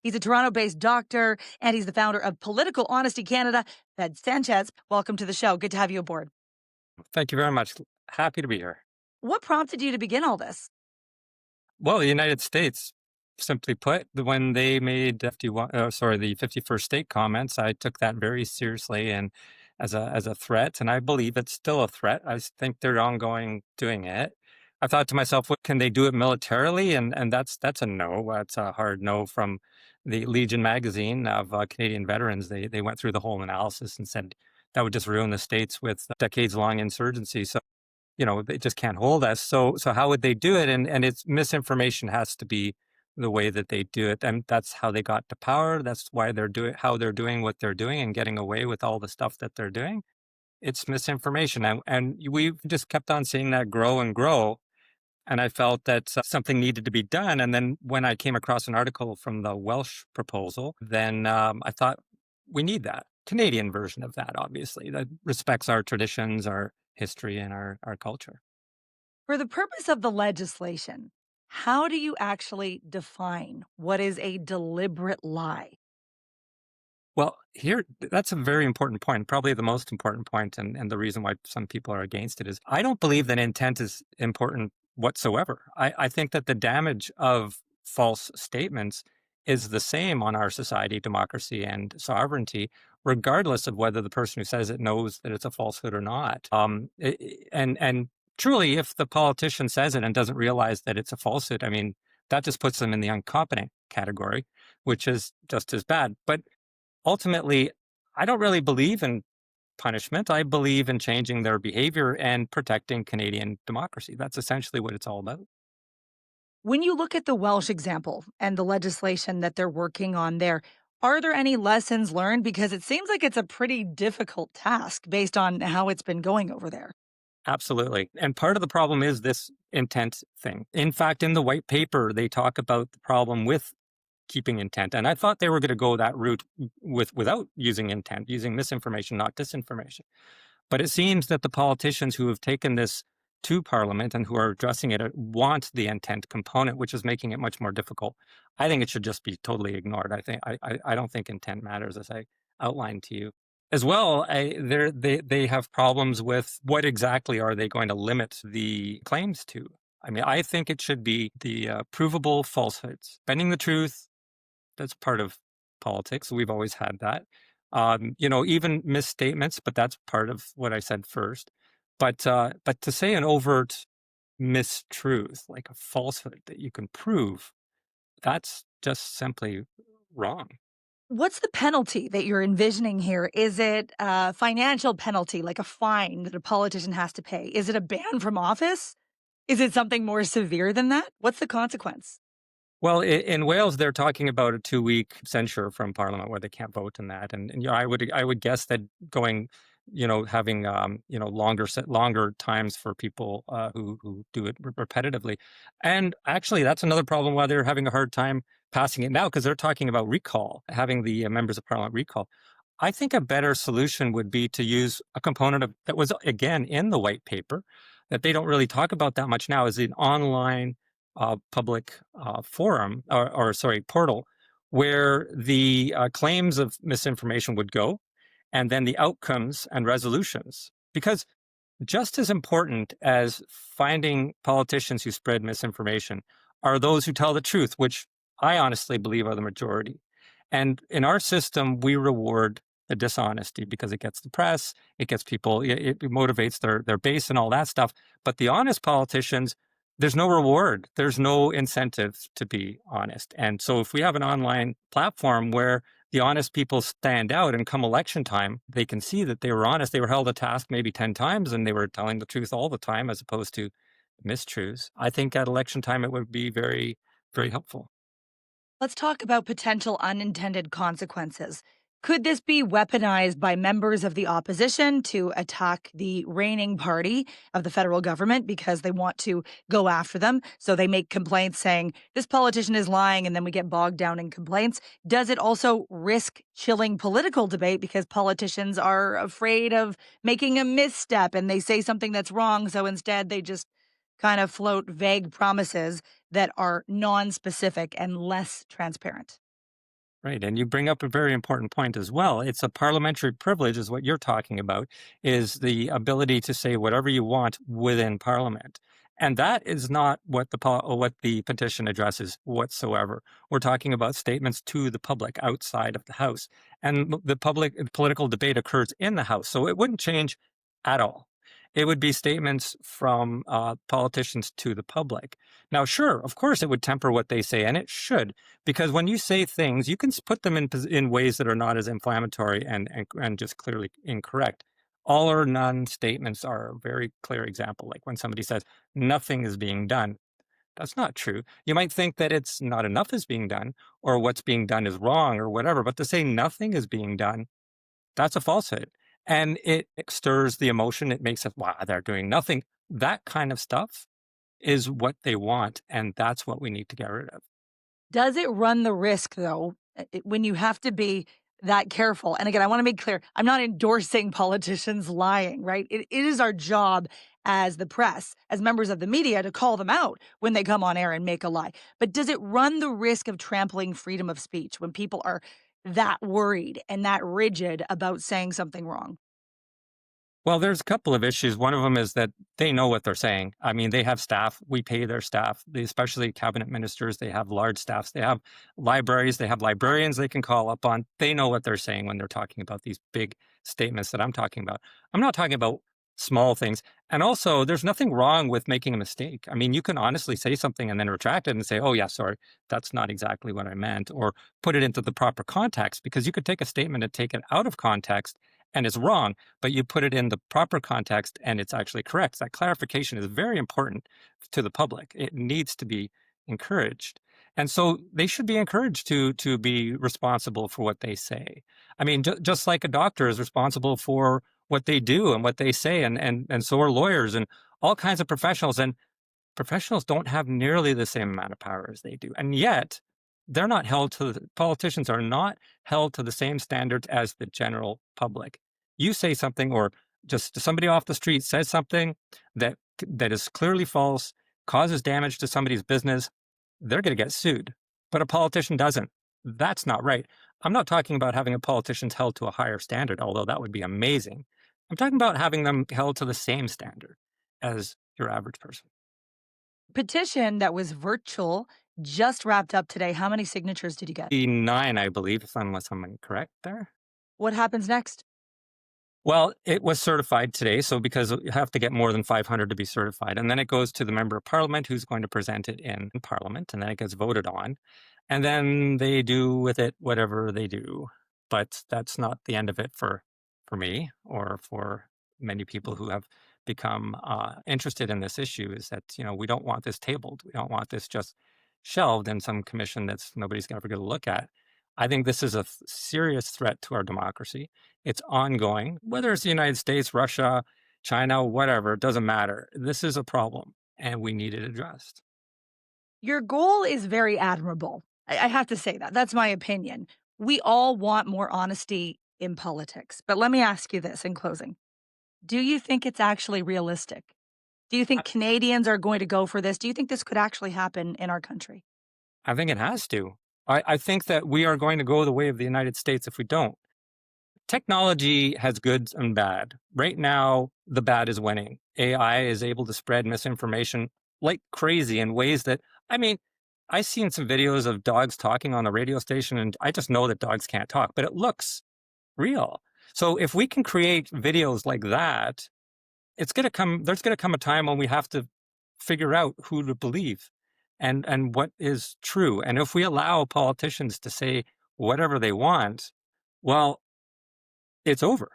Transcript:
He's a Toronto-based doctor, and he's the founder of Political Honesty Canada. Sanchez, welcome to the show. Good to have you aboard. Thank you very much. Happy to be here. What prompted you to begin all this? Well, the United States, simply put, when they made the 51st state comments, I took that very seriously and as a threat, and I believe it's still a threat. Think they're ongoing doing it. I thought to myself, what can they do it militarily? And that's a no. That's a hard no from the Legion magazine of Canadian veterans. They went through the whole analysis and said that would just ruin the states with decades long insurgency. So they just can't hold us. So how would they do it? And it's misinformation has to be the way that they do it. And that's how they got to power. That's why how they're doing what they're doing and getting away with all the stuff that they're doing. It's misinformation. And we've just kept on seeing that grow and grow. And I felt that something needed to be done. And then when I came across an article from the Welsh proposal, then I thought we need that Canadian version of that, obviously, that respects our traditions, our history, and our culture. For the purpose of the legislation, how do you actually define what is a deliberate lie? Well, that's a very important point, probably the most important point, and the reason why some people are against it is I don't believe that intent is important whatsoever. I think that the damage of false statements is the same on our society, democracy, and sovereignty, regardless of whether the person who says it knows that it's a falsehood or not. And truly, if the politician says it and doesn't realize that it's a falsehood, I mean, that just puts them in the incompetent category, which is just as bad. But ultimately, I don't really believe in punishment. I believe in changing their behavior and protecting Canadian democracy. That's essentially what it's all about. When you look at the Welsh example and the legislation that they're working on there, are there any lessons learned? Because it seems like it's a pretty difficult task based on how it's been going over there. Absolutely. And part of the problem is this intent thing. In fact, in the white paper, they talk about the problem with keeping intent. And I thought they were going to go that route without using intent, using misinformation, not disinformation. But it seems that the politicians who have taken this to Parliament and who are addressing it want the intent component, which is making it much more difficult. I think it should just be totally ignored. I don't think intent matters, as I outlined to you. As well, they have problems with what exactly are they going to limit the claims to. I mean, I think it should be the provable falsehoods, bending the truth. That's part of politics. We've always had that. Even misstatements, but that's part of what I said first. But to say an overt mistruth, like a falsehood that you can prove, that's just simply wrong. What's the penalty that you're envisioning here? Is it a financial penalty, like a fine that a politician has to pay? Is it a ban from office? Is it something more severe than that? What's the consequence? Well, in Wales, they're talking about a 2-week censure from Parliament where they can't vote in that, and I would guess that going, having longer times for people who do it repetitively, and actually that's another problem why they're having a hard time passing it now because they're talking about recall, having the members of Parliament recall. I think a better solution would be to use a component that was again in the white paper that they don't really talk about that much now is an online public forum or sorry portal where the claims of misinformation would go and then the outcomes and resolutions because just as important as finding politicians who spread misinformation are those who tell the truth, which I honestly believe are the majority. And in our system, we reward the dishonesty because it gets the press, it gets people, it motivates their base and all that stuff. But the honest politicians, there's no reward. There's no incentive to be honest. And so if we have an online platform where the honest people stand out and come election time, they can see that they were honest. They were held to task maybe 10 times and they were telling the truth all the time as opposed to mistruths. I think at election time, it would be very, very helpful. Let's talk about potential unintended consequences. Could this be weaponized by members of the opposition to attack the reigning party of the federal government because they want to go after them? So they make complaints saying this politician is lying, and then we get bogged down in complaints. Does it also risk chilling political debate because politicians are afraid of making a misstep and they say something that's wrong? So instead, they just kind of float vague promises that are non specific and less transparent. Right, and you bring up a very important point as well. It's a parliamentary privilege, is what you're talking about, is the ability to say whatever you want within Parliament, and that is not what what the petition addresses whatsoever. We're talking about statements to the public outside of the House, and the public political debate occurs in the House, so it wouldn't change at all. It would be statements from politicians to the public. Now, sure, of course, it would temper what they say, and it should, because when you say things, you can put them in ways that are not as inflammatory and just clearly incorrect. All or none statements are a very clear example. Like when somebody says nothing is being done, that's not true. You might think that it's not enough is being done, or what's being done is wrong, or whatever. But to say nothing is being done, that's a falsehood, and it stirs the emotion. It makes it, wow, they're doing nothing. That kind of stuff is what they want, and that's what we need to get rid of. Does it run the risk, though, when you have to be that careful? And again, I want to make clear I'm not endorsing politicians lying, right? It is our job as the press, as members of the media, to call them out when they come on air and make a lie. But does it run the risk of trampling freedom of speech when people are that worried and that rigid about saying something wrong? Well, there's a couple of issues. One of them is that they know what they're saying. I mean, they have staff. We pay their staff, especially cabinet ministers. They have large staffs. They have libraries. They have librarians they can call up on. They know what they're saying when they're talking about these big statements that I'm talking about. I'm not talking about small things. And also, there's nothing wrong with making a mistake. I mean, you can honestly say something and then retract it and say, oh, yeah, sorry, that's not exactly what I meant, or put it into the proper context, because you could take a statement and take it out of context and it's wrong, but you put it in the proper context and it's actually correct. That clarification is very important to the public. It needs to be encouraged. And so they should be encouraged to be responsible for what they say. I mean, just like a doctor is responsible for what they do and what they say, and so are lawyers and all kinds of professionals. And professionals don't have nearly the same amount of power as they do. And yet, politicians are not held to the same standards as the general public. You say something, or just somebody off the street says something that is clearly false, causes damage to somebody's business, they're going to get sued. But a politician doesn't. That's not right. I'm not talking about having a politicians held to a higher standard, although that would be amazing. I'm talking about having them held to the same standard as your average person. Petition that was virtual just wrapped up today. How many signatures did you get? 9, I believe, if unless I'm incorrect there. What happens next? Well, it was certified today, so because you have to get more than 500 to be certified, and then it goes to the member of parliament who's going to present it in parliament, and then it gets voted on, and then they do with it whatever they do. But that's not the end of it for me or for many people who have become interested in this issue. Is that, we don't want this tabled, we don't want this just shelved in some commission that's nobody's ever going to look at. I think this is a serious threat to our democracy. It's ongoing, whether it's the United States, Russia, China, whatever, it doesn't matter. This is a problem and we need it addressed. Your goal is very admirable. I have to say that. That's my opinion. We all want more honesty in politics. But let me ask you this in closing. Do you think it's actually realistic? Do you I, think Canadians are going to go for this? Do you think this could actually happen in our country? I think it has to. I think that we are going to go the way of the United States if we don't. Technology has goods and bad. Right now, the bad is winning. AI is able to spread misinformation like crazy in ways that, I mean, I've seen some videos of dogs talking on the radio station, and I just know that dogs can't talk, but it looks real. So if we can create videos like that, there's going to come a time when we have to figure out who to believe and what is true. And if we allow politicians to say whatever they want, well, it's over.